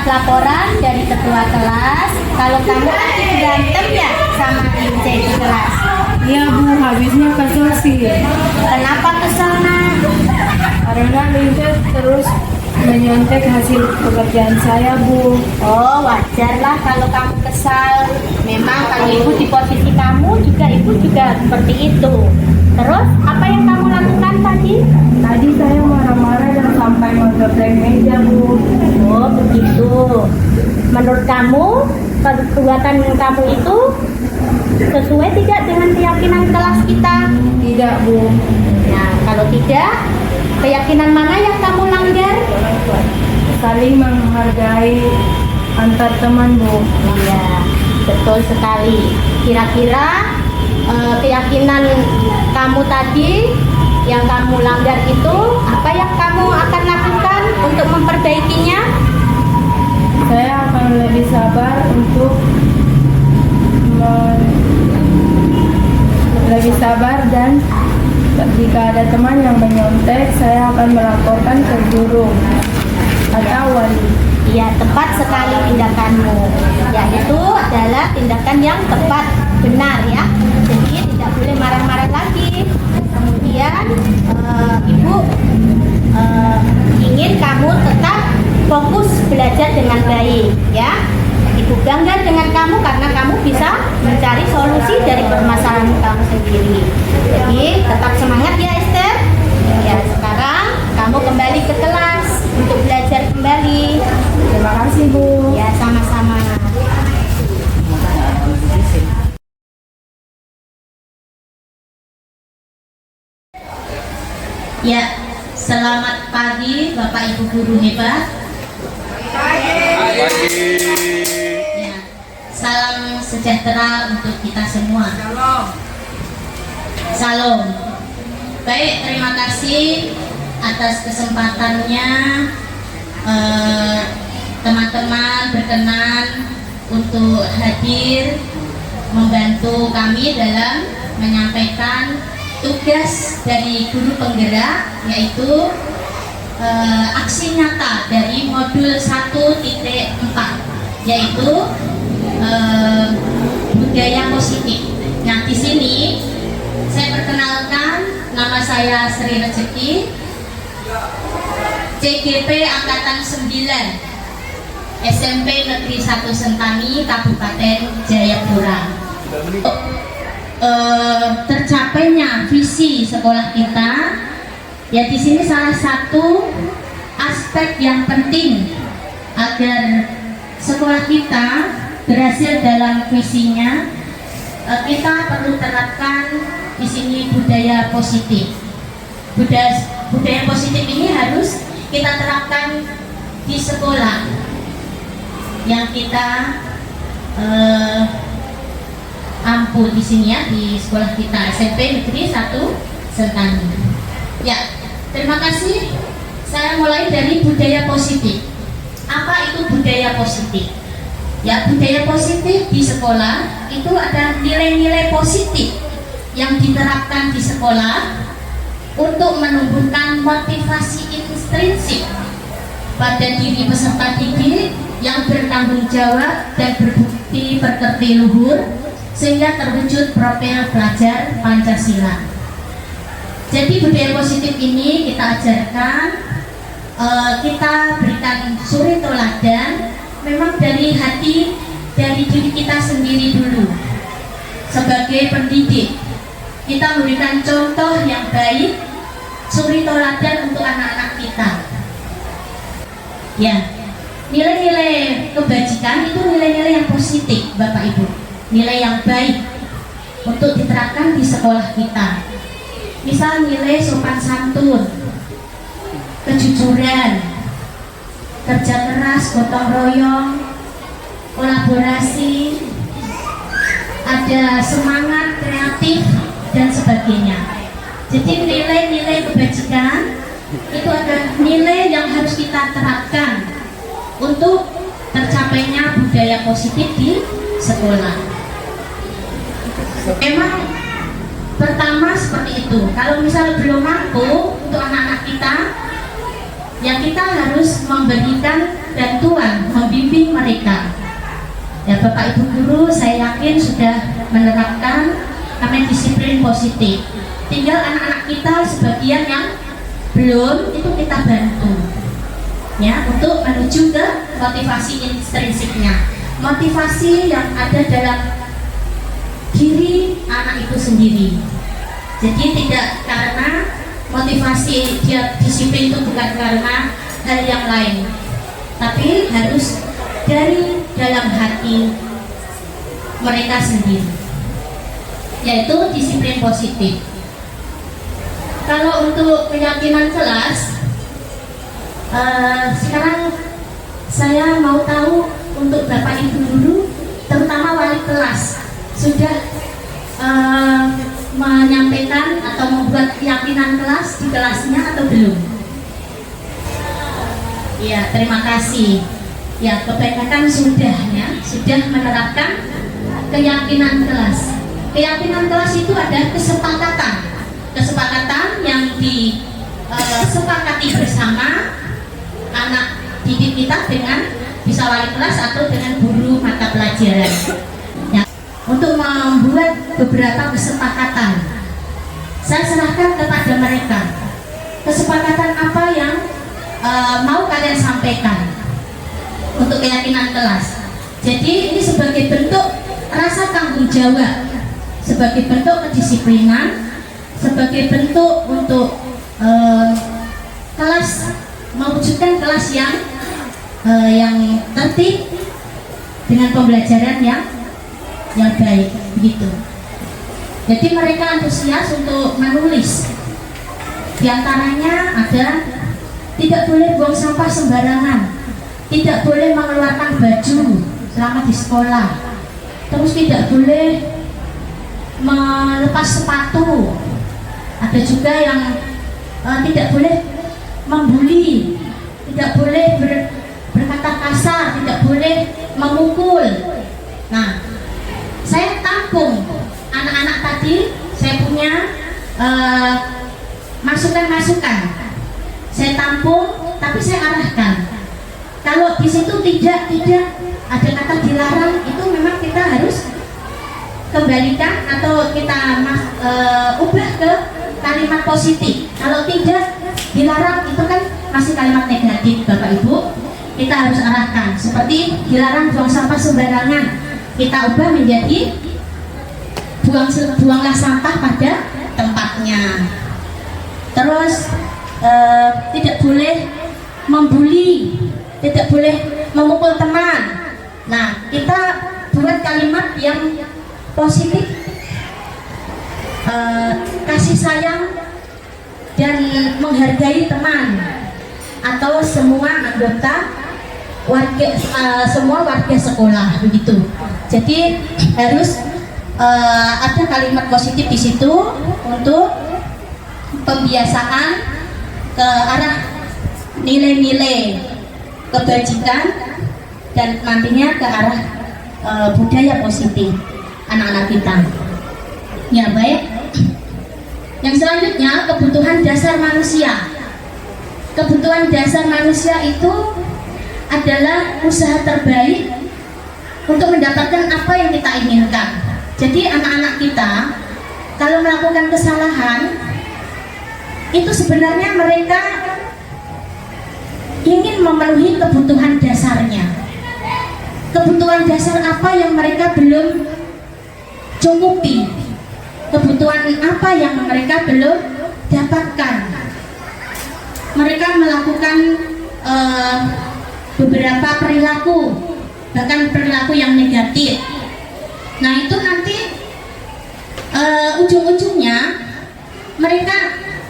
laporan dari ketua kelas kalau kamu tadi berantem ya sama Ince di kelas. Iya Bu, habisnya kesel sih. Kenapa kesel nak? Karena Lince terus menyontek hasil pekerjaan saya Bu. Oh wajar lah kalau kamu kesal. Memang kalau ibu di posisi kamu juga ibu juga seperti itu. Terus apa yang kamu lakukan tadi? Tadi saya marah-marah dan sampai menggeprek meja Bu. Oh begitu. Menurut kamu perbuatan kamu itu sesuai tidak dengan keyakinan kelas kita? Tidak Bu. Nah kalau tidak, keyakinan mana yang kamu langgar? Saling menghargai antar teman Bu. Iya, betul sekali. Kira-kira keyakinan kamu tadi yang kamu langgar itu apa yang kamu akan lakukan untuk memperbaikinya? Saya akan lebih sabar untuk lebih sabar dan jika ada teman yang menyontek, saya akan melaporkan ke guru atau wali. Iya, tepat sekali tindakanmu. Ya, itu adalah tindakan yang tepat, benar ya. Jadi tidak boleh marah-marah lagi. Kemudian ibu ingin kamu tetap fokus belajar dengan baik ya. Ibu bangga dengan kamu karena kamu bisa mencari solusi dari permasalahan kamu sendiri. Jadi tetap semangat ya Esther. Ya, sekarang kamu kembali ke kelas untuk belajar kembali. Terima kasih Bu. Ya, sama-sama. Ya, selamat pagi Bapak Ibu guru hebat. Ya, salam sejahtera untuk kita semua. Salam. Baik, terima kasih atas kesempatannya. Teman-teman berkenan untuk hadir membantu kami dalam menyampaikan tugas dari guru penggerak, yaitu aksi nyata dari modul 1.4, yaitu budaya positif. Nah, di sini saya perkenalkan, nama saya Sri Rezeki, CGP Angkatan 9, SMP Negeri 1 Sentani, Kabupaten Jayapura. Tercapainya visi sekolah kita, ya di sini salah satu aspek yang penting agar sekolah kita berhasil dalam visinya. Kita perlu terapkan di sini budaya positif. Budaya positif ini harus kita terapkan di sekolah yang kita ampuh di sini ya, di sekolah kita SMP Negeri 1 Sentani. Ya, terima kasih. Saya mulai dari budaya positif. Apa itu budaya positif? Ya, budaya positif di sekolah itu ada nilai-nilai positif yang diterapkan di sekolah untuk menumbuhkan motivasi intrinsik pada diri peserta didik yang bertanggung jawab dan berbukti pekerti luhur sehingga terwujud profil pelajar Pancasila. Jadi budaya positif ini kita ajarkan, kita berikan suri teladan memang dari hati, dari diri kita sendiri dulu. Sebagai pendidik, kita memberikan contoh yang baik, suri teladan untuk anak-anak kita. Ya, nilai-nilai kebajikan itu nilai-nilai yang positif, Bapak Ibu, nilai yang baik untuk diterapkan di sekolah kita. Misal nilai sopan santun, kejujuran, kerja keras, gotong royong, kolaborasi, ada semangat kreatif dan sebagainya. Jadi nilai-nilai kebajikan itu ada nilai yang harus kita terapkan untuk tercapainya budaya positif di sekolah. Memang pertama seperti itu. Kalau misal belum mampu untuk anak-anak kita, ya kita harus memberikan bantuan membimbing mereka. Ya Bapak Ibu guru, saya yakin sudah menerapkan namanya disiplin positif. Tinggal anak-anak kita sebagian yang belum, itu kita bantu ya untuk menuju ke motivasi intrinsiknya, motivasi yang ada dalam diri anak itu sendiri. Jadi tidak karena motivasi dia disiplin itu bukan karena hal yang lain, tapi harus dari dalam hati mereka sendiri, yaitu disiplin positif. Kalau untuk keyakinan kelas, sekarang saya mau tahu untuk Bapak Ibu guru, terutama wali kelas, sudah menyampaikan atau membuat keyakinan kelas di kelasnya atau belum? Ya, terima kasih. Ya, kebanyakan sudah menerapkan keyakinan kelas. Keyakinan kelas itu ada kesepakatan yang disepakati bersama anak didik kita dengan bisa wali kelas atau dengan guru mata pelajaran ya, untuk membuat beberapa kesepakatan. Saya serahkan kepada mereka kesepakatan apa yang mau kalian sampaikan untuk keyakinan kelas. Jadi ini sebagai bentuk rasa tanggung jawab, sebagai bentuk kedisiplinan, sebagai bentuk untuk kelas, mewujudkan kelas yang tertib dengan pembelajaran yang baik begitu. Jadi mereka antusias untuk menulis. Di antaranya ada tidak boleh buang sampah sembarangan, tidak boleh mengeluarkan baju selama di sekolah, terus tidak boleh melepas sepatu. Ada juga yang tidak boleh membuli, tidak boleh berkata kasar, tidak boleh memukul. Nah, saya tampung anak-anak tadi, saya punya masukan-masukan. Saya tampung, tapi saya arahkan. Kalau di situ tidak ada kata dilarang, itu memang kita harus kembalikan atau kita ubah ke kalimat positif. Kalau tidak dilarang, itu kan masih kalimat negatif, Bapak Ibu. Kita harus arahkan seperti dilarang buang sampah sembarangan, kita ubah menjadi buanglah sampah pada tempatnya. Terus tidak boleh membuli, tidak boleh memukul teman. Nah, kita buat kalimat yang positif, kasih sayang dan menghargai teman atau semua anggota semua warga sekolah begitu. Jadi harus ada kalimat positif di situ untuk pembiasaan ke arah nilai-nilai kebajikan dan nantinya ke arah budaya positif anak-anak kita. Ya baik. Yang selanjutnya kebutuhan dasar manusia. Kebutuhan dasar manusia itu adalah usaha terbaik untuk mendapatkan apa yang kita inginkan. Jadi anak-anak kita kalau melakukan kesalahan itu sebenarnya mereka ingin memenuhi kebutuhan dasarnya. Kebutuhan dasar apa yang mereka belum cukupi, kebutuhan apa yang mereka belum dapatkan. Mereka melakukan beberapa perilaku, bahkan perilaku yang negatif. Nah itu nanti ujung-ujungnya mereka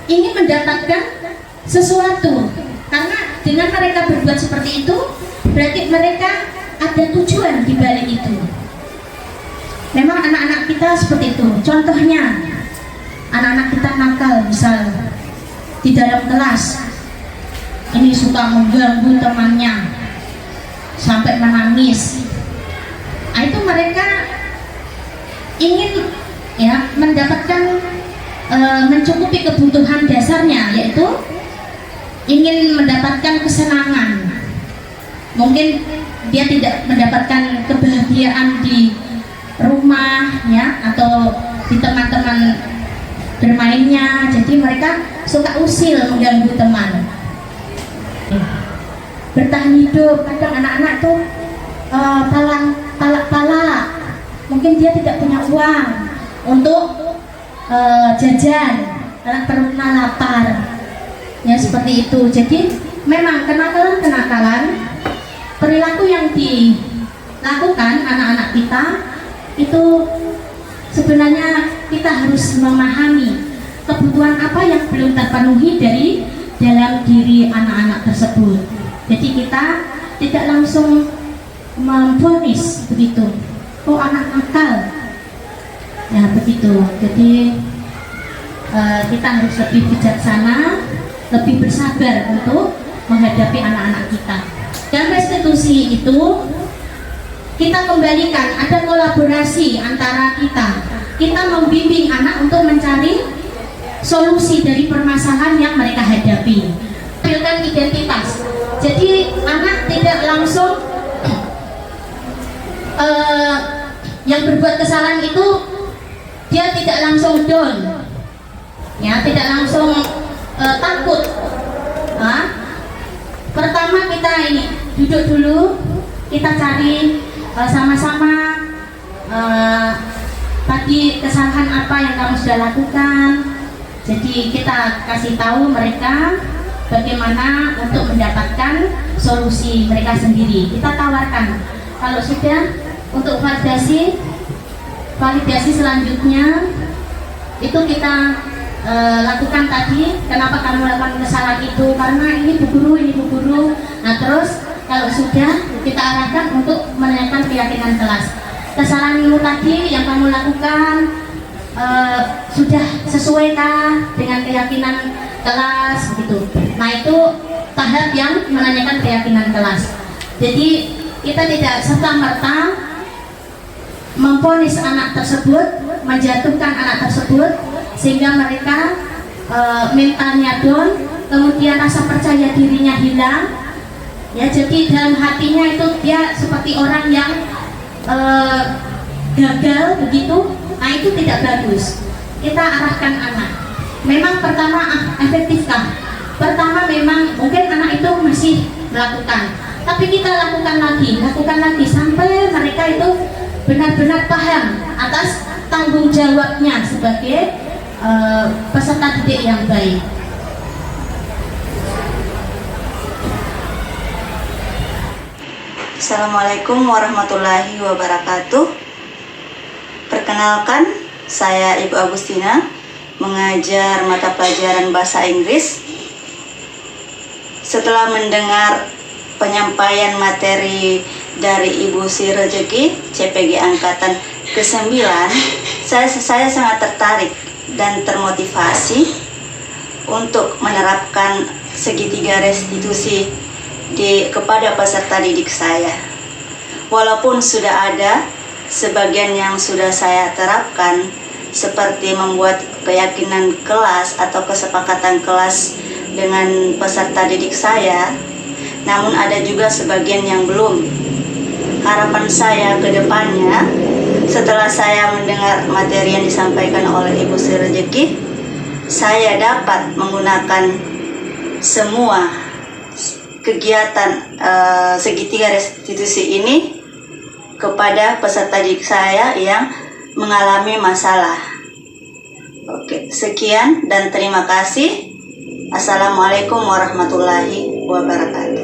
ingin mendapatkan sesuatu, karena dengan mereka berbuat seperti itu berarti mereka ada tujuan di balik itu. Memang anak-anak kita seperti itu. Contohnya anak-anak kita nakal, misal di dalam kelas ini suka mengganggu temannya sampai menangis. Nah, itu mereka ingin ya mendapatkan mencukupi kebutuhan dasarnya, yaitu ingin mendapatkan kesenangan. Mungkin dia tidak mendapatkan kebahagiaan di rumah ya, atau di teman-teman bermainnya, jadi mereka suka usil mengganggu teman. Bertahan hidup, kadang anak-anak tuh pala, mungkin dia tidak punya uang untuk jajan karena perutnya lapar ya, seperti itu. Jadi memang kenakalan perilaku yang dilakukan anak-anak kita itu sebenarnya kita harus memahami kebutuhan apa yang belum terpenuhi dari dalam diri anak-anak tersebut. Jadi kita tidak langsung memvonis begitu, oh anak nakal ya begitu. Jadi kita harus lebih bijaksana, lebih bersabar untuk menghadapi anak-anak kita. Dan restitusi itu kita kembalikan, ada kolaborasi antara kita membimbing anak untuk mencari solusi dari permasalahan yang mereka hadapi. Tampilkan identitas, jadi anak tidak langsung yang berbuat kesalahan itu dia tidak langsung down ya, tidak langsung takut. Pertama kita ini duduk dulu, kita cari sama-sama tadi kesalahan apa yang kamu sudah lakukan. Jadi kita kasih tahu mereka bagaimana untuk mendapatkan solusi mereka sendiri. Kita tawarkan, kalau sudah untuk validasi selanjutnya itu kita lakukan tadi, kenapa kamu lakukan kesalahan itu, karena ini bu guru. Nah terus kalau sudah kita arahkan untuk menanyakan keyakinan kelas, kesalahanmu tadi yang kamu lakukan sudah sesuaikah dengan keyakinan kelas begitu. Nah itu tahap yang menanyakan keyakinan kelas. Jadi kita tidak serta-merta memvonis anak tersebut, menjatuhkan anak tersebut sehingga mereka mentalnya down, kemudian rasa percaya dirinya hilang ya. Jadi dalam hatinya itu dia seperti orang yang gagal begitu. Nah itu tidak bagus. Kita arahkan anak. Memang pertama efektifkah? Pertama memang mungkin anak itu masih melakukan, tapi kita lakukan lagi sampai mereka itu benar-benar paham atas tanggung jawabnya sebagai peserta didik yang baik. Assalamualaikum warahmatullahi wabarakatuh. Perkenalkan, saya Ibu Agustina, mengajar mata pelajaran bahasa Inggris. Setelah mendengar penyampaian materi dari Ibu Sri Rejeki, CPG Angkatan ke-9, saya sangat tertarik dan termotivasi untuk menerapkan segitiga restitusi kepada peserta didik saya. Walaupun sudah ada sebagian yang sudah saya terapkan, seperti membuat keyakinan kelas atau kesepakatan kelas dengan peserta didik saya, namun ada juga sebagian yang belum. Harapan saya ke depannya, setelah saya mendengar materi yang disampaikan oleh Ibu Sri Rejeki, saya dapat menggunakan semua kegiatan segitiga restitusi ini kepada peserta didik saya yang mengalami masalah. Oke, sekian dan terima kasih. Assalamualaikum warahmatullahi wabarakatuh.